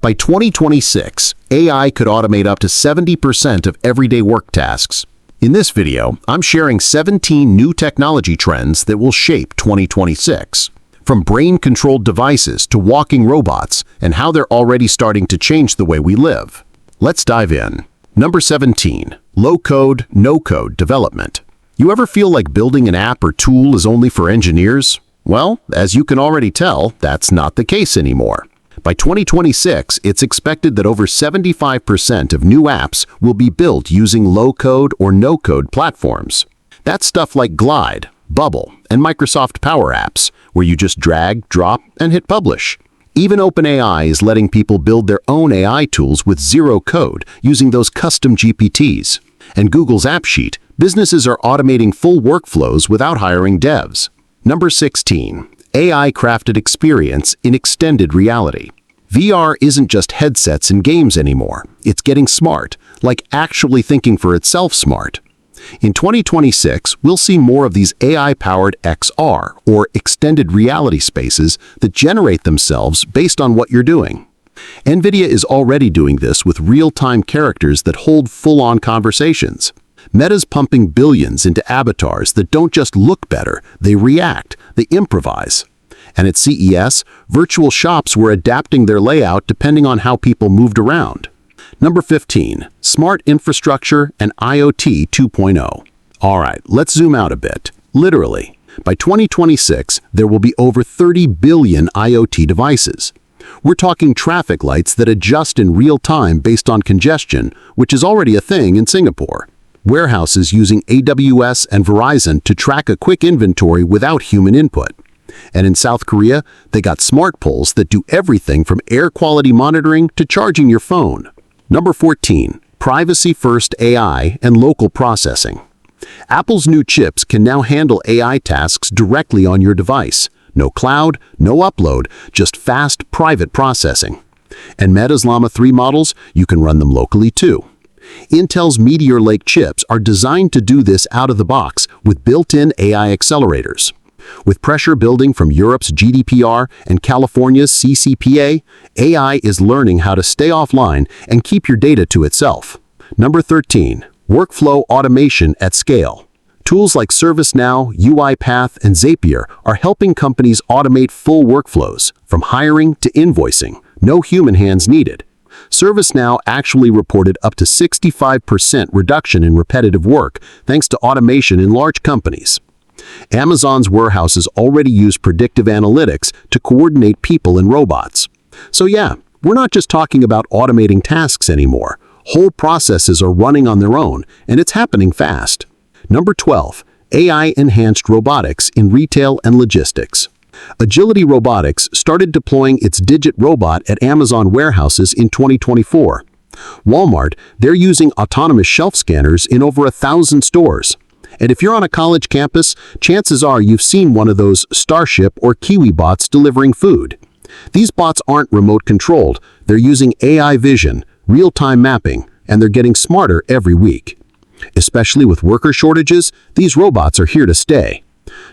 By 2026, AI could automate up to 70% of everyday work tasks. In this video, I'm sharing 17 new technology trends that will shape 2026. From brain-controlled devices to walking robots, and how they're already starting to change the way we live. Let's dive in. Number 17. Low-code, no-code development. You ever feel like building an app or tool is only for engineers? Well, as you can already tell, that's not the case anymore. By 2026, it's expected that over 75% of new apps will be built using low-code or no-code platforms. That's stuff like Glide, Bubble, and Microsoft Power Apps, where you just drag, drop, and hit publish. Even OpenAI is letting people build their own AI tools with zero code using those custom GPTs. And Google's AppSheet, businesses are automating full workflows without hiring devs. Number 16. AI-crafted experience in extended reality. VR isn't just headsets and games anymore. It's getting smart, like actually thinking for itself smart. In 2026, we'll see more of these AI-powered XR, or extended reality spaces, that generate themselves based on what you're doing. NVIDIA is already doing this with real-time characters that hold full-on conversations. Meta's pumping billions into avatars that don't just look better, they react, they improvise. And at CES, virtual shops were adapting their layout depending on how people moved around. Number 15. Smart Infrastructure and IoT 2.0. Alright, let's zoom out a bit. Literally, by 2026, there will be over 30 billion IoT devices. We're talking traffic lights that adjust in real time based on congestion, which is already a thing in Singapore. Warehouses using AWS and Verizon to track a quick inventory without human input. And in South Korea, they got smart poles that do everything from air quality monitoring to charging your phone. Number 14. Privacy-first AI and local processing. Apple's new chips can now handle AI tasks directly on your device. No cloud, no upload, just fast, private processing. And Meta's Llama 3 models, you can run them locally too. Intel's Meteor Lake chips are designed to do this out of the box with built-in AI accelerators. With pressure building from Europe's GDPR and California's CCPA, AI is learning how to stay offline and keep your data to itself. Number 13. Workflow automation at scale. Tools like ServiceNow, UiPath, and Zapier are helping companies automate full workflows, from hiring to invoicing. No human hands needed. ServiceNow actually reported up to 65% reduction in repetitive work thanks to automation in large companies. Amazon's warehouses already use predictive analytics to coordinate people and robots. So yeah, we're not just talking about automating tasks anymore. Whole processes are running on their own, and it's happening fast. Number 12. AI-enhanced robotics in retail and logistics. Agility Robotics started deploying its Digit robot at Amazon warehouses in 2024. Walmart, they're using autonomous shelf scanners in over 1,000 stores. And if you're on a college campus, chances are you've seen one of those Starship or Kiwi bots delivering food. These bots aren't remote controlled. They're using AI vision, real-time mapping, and they're getting smarter every week. Especially with worker shortages, these robots are here to stay.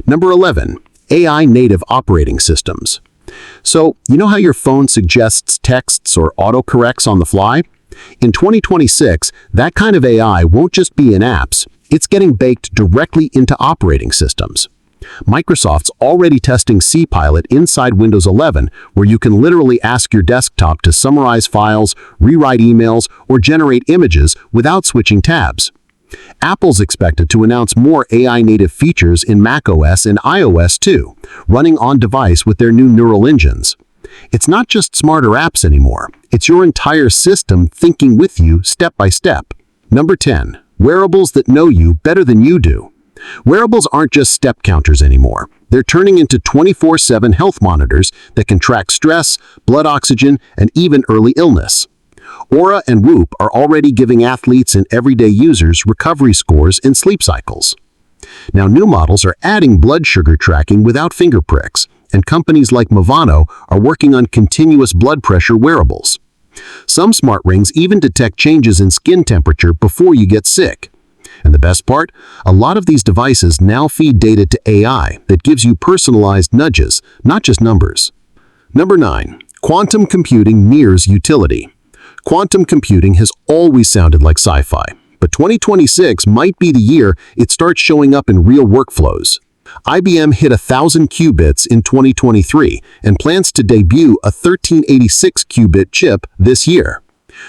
Number 11. AI-native operating systems. So, you know how your phone suggests texts or autocorrects on the fly? In 2026, that kind of AI won't just be in apps. It's getting baked directly into operating systems. Microsoft's already testing Copilot inside Windows 11, where you can literally ask your desktop to summarize files, rewrite emails, or generate images without switching tabs. Apple's expected to announce more AI-native features in macOS and iOS too, running on-device with their new neural engines. It's not just smarter apps anymore. It's your entire system thinking with you step by step. Number 10. Wearables that know you better than you do. Wearables aren't just step counters anymore. They're turning into 24/7 health monitors that can track stress, blood oxygen, and even early illness. Aura and Whoop are already giving athletes and everyday users recovery scores and sleep cycles. Now new models are adding blood sugar tracking without finger pricks, and companies like Movano are working on continuous blood pressure wearables. Some smart rings even detect changes in skin temperature before you get sick. And the best part? A lot of these devices now feed data to AI that gives you personalized nudges, not just numbers. Number 9. Quantum computing nears utility. Quantum computing has always sounded like sci-fi, but 2026 might be the year it starts showing up in real workflows. IBM hit 1,000 qubits in 2023 and plans to debut a 1386 qubit chip this year.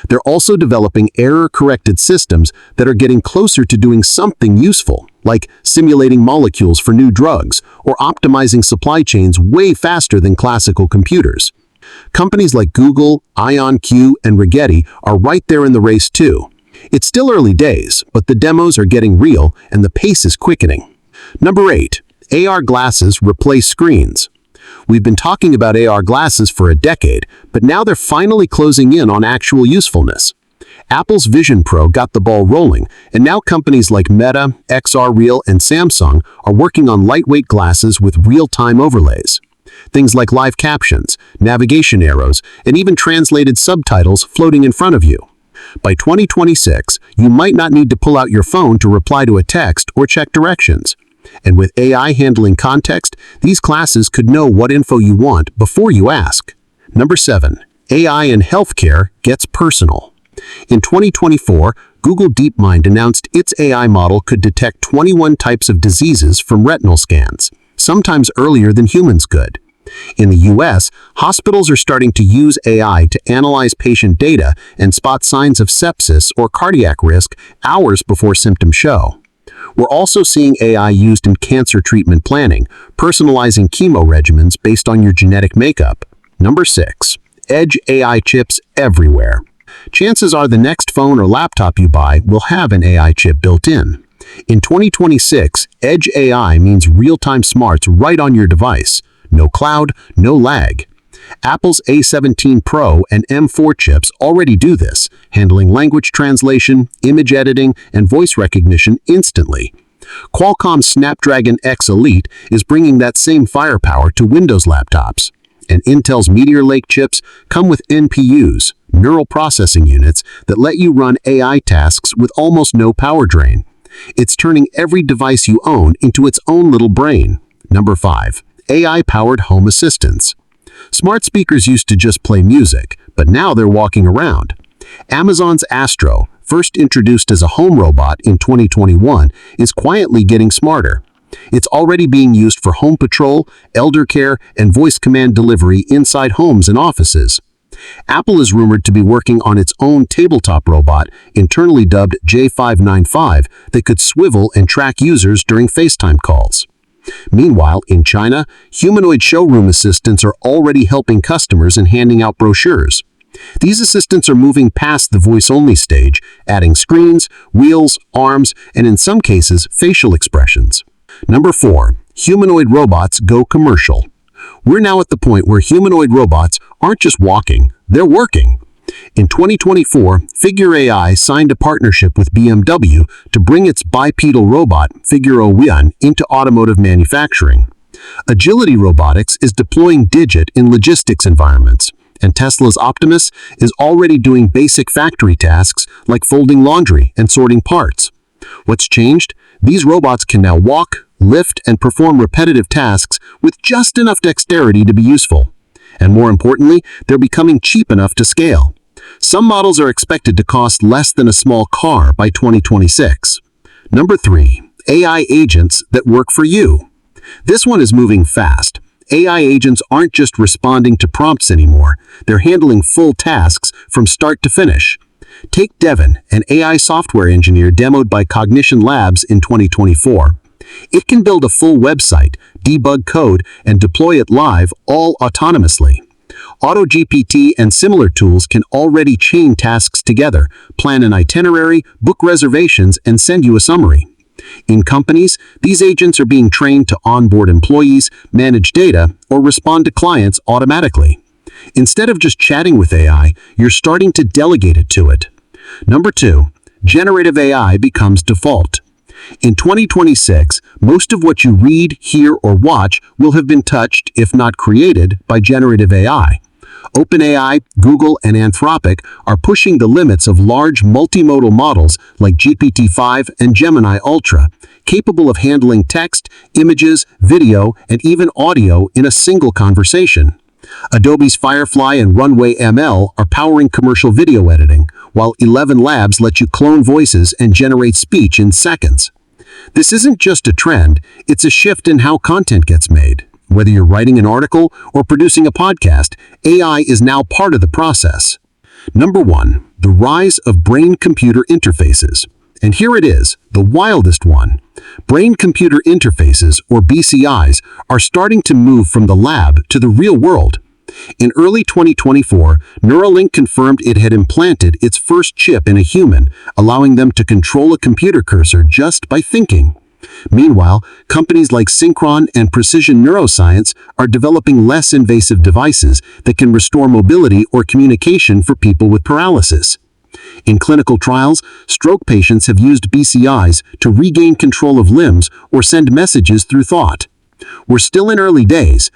They're also developing error-corrected systems that are getting closer to doing something useful, like simulating molecules for new drugs or optimizing supply chains way faster than classical computers. Companies like Google, IonQ, and Rigetti are right there in the race too. It's still early days, but the demos are getting real and the pace is quickening. Number 8. AR glasses replace screens. We've been talking about AR glasses for a decade, but now they're finally closing in on actual usefulness. Apple's Vision Pro got the ball rolling, and now companies like Meta, XR Real, and Samsung are working on lightweight glasses with real-time overlays. Things like live captions, navigation arrows, and even translated subtitles floating in front of you. By 2026, you might not need to pull out your phone to reply to a text or check directions. And with AI handling context, these glasses could know what info you want before you ask. Number 7. AI in healthcare gets personal. In 2024, Google DeepMind announced its AI model could detect 21 types of diseases from retinal scans, sometimes earlier than humans could. In the US, hospitals are starting to use AI to analyze patient data and spot signs of sepsis or cardiac risk hours before symptoms show. We're also seeing AI used in cancer treatment planning, personalizing chemo regimens based on your genetic makeup. Number 6. Edge AI chips everywhere. Chances are the next phone or laptop you buy will have an AI chip built in. In 2026, Edge AI means real-time smarts right on your device. No cloud, no lag. Apple's A17 Pro and M4 chips already do this, handling language translation, image editing, and voice recognition instantly. Qualcomm's Snapdragon X Elite is bringing that same firepower to Windows laptops. And Intel's Meteor Lake chips come with NPUs, neural processing units, that let you run AI tasks with almost no power drain. It's turning every device you own into its own little brain. Number 5. AI-powered home assistants. Smart speakers used to just play music, but now they're walking around. Amazon's Astro, first introduced as a home robot in 2021, is quietly getting smarter. It's already being used for home patrol, elder care, and voice command delivery inside homes and offices. Apple is rumored to be working on its own tabletop robot, internally dubbed J595, that could swivel and track users during FaceTime calls. Meanwhile, in China, humanoid showroom assistants are already helping customers and handing out brochures. These assistants are moving past the voice-only stage, adding screens, wheels, arms, and in some cases, facial expressions. Number 4. Humanoid robots go commercial. We're now at the point where humanoid robots aren't just walking, they're working. In 2024, Figure AI signed a partnership with BMW to bring its bipedal robot, Figure One, into automotive manufacturing. Agility Robotics is deploying Digit in logistics environments, and Tesla's Optimus is already doing basic factory tasks like folding laundry and sorting parts. What's changed? These robots can now walk, lift, and perform repetitive tasks with just enough dexterity to be useful. And more importantly, they're becoming cheap enough to scale. Some models are expected to cost less than a small car by 2026. Number 3. AI agents that work for you. This one is moving fast. AI agents aren't just responding to prompts anymore. They're handling full tasks from start to finish. Take Devin, an AI software engineer demoed by Cognition Labs in 2024. It can build a full website, debug code, and deploy it live all autonomously. AutoGPT and similar tools can already chain tasks together, plan an itinerary, book reservations, and send you a summary. In companies, these agents are being trained to onboard employees, manage data, or respond to clients automatically. Instead of just chatting with AI, you're starting to delegate it to it. Number 2. Generative AI becomes default. In 2026, most of what you read, hear, or watch will have been touched, if not created, by generative AI. OpenAI, Google, and Anthropic are pushing the limits of large multimodal models like GPT-5 and Gemini Ultra, capable of handling text, images, video, and even audio in a single conversation. Adobe's Firefly and Runway ML are powering commercial video editing, while 11 Labs let you clone voices and generate speech in seconds. This isn't just a trend, it's a shift in how content gets made. Whether you're writing an article or producing a podcast, AI is now part of the process. Number 1. The rise of brain-computer interfaces. And here it is, the wildest one. Brain-computer interfaces, or BCIs, are starting to move from the lab to the real world. In early 2024, Neuralink confirmed it had implanted its first chip in a human, allowing them to control a computer cursor just by thinking. Meanwhile, companies like Synchron and Precision Neuroscience are developing less invasive devices that can restore mobility or communication for people with paralysis. In clinical trials, stroke patients have used BCIs to regain control of limbs or send messages through thought. We're still in early days,